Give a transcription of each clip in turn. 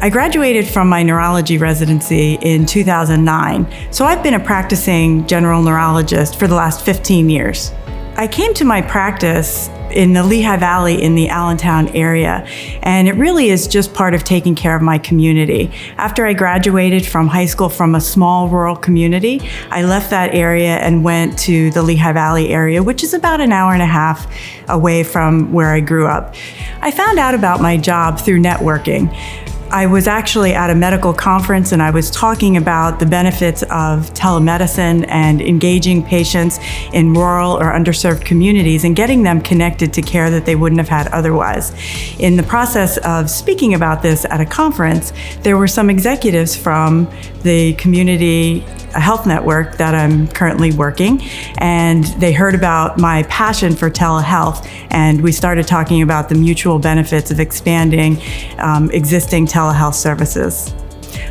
I graduated from my neurology residency in 2009, so I've been a practicing general neurologist for the last 15 years. I came to my practice in the Lehigh Valley in the Allentown area, and it really is just part of taking care of my community. After I graduated from high school from a small rural community, I left that area and went to the Lehigh Valley area, which is about an hour and a half away from where I grew up. I found out about my job through networking. I was actually at a medical conference and I was talking about the benefits of telemedicine and engaging patients in rural or underserved communities and getting them connected to care that they wouldn't have had otherwise. In the process of speaking about this at a conference, there were some executives from the community health network that I'm currently working, and they heard about my passion for telehealth, and we started talking about the mutual benefits of expanding existing telehealth services.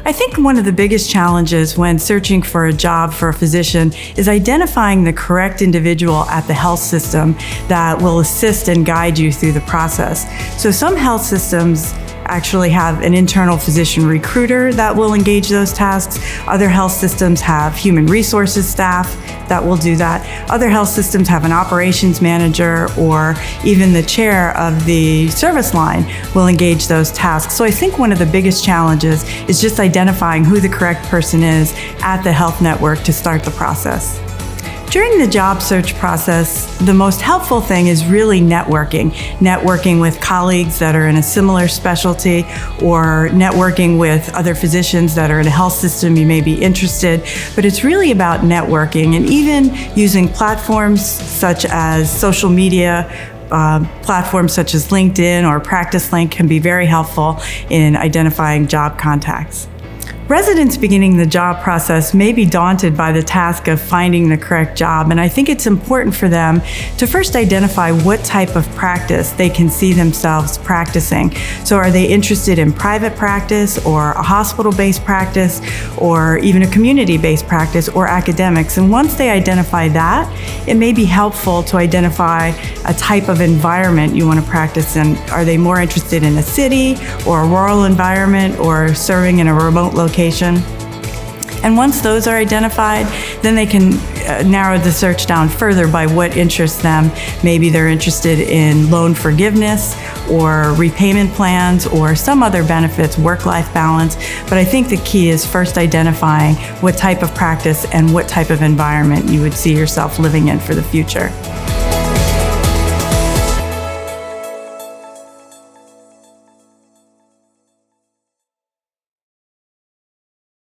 I think one of the biggest challenges when searching for a job for a physician is identifying the correct individual at the health system that will assist and guide you through the process. So some health systems actually have an internal physician recruiter that will engage those tasks. Other health systems have human resources staff that will do that. Other health systems have an operations manager, or even the chair of the service line will engage those tasks. So I think one of the biggest challenges is just identifying who the correct person is at the health network to start the process. During the job search process, the most helpful thing is really networking with colleagues that are in a similar specialty, or networking with other physicians that are in a health system you may be interested. But it's really about networking, and even using platforms such as social media, platforms such as LinkedIn or PracticeLink can be very helpful in identifying job contacts. Residents beginning the job process may be daunted by the task of finding the correct job, and I think it's important for them to first identify what type of practice they can see themselves practicing. So are they interested in private practice, or a hospital-based practice, or even a community-based practice, or academics? And once they identify that, it may be helpful to identify a type of environment you want to practice in. Are they more interested in a city or a rural environment, or serving in a remote location? And once those are identified, then they can narrow the search down further by what interests them. Maybe they're interested in loan forgiveness or repayment plans or some other benefits, work-life balance. But I think the key is first identifying what type of practice and what type of environment you would see yourself living in for the future.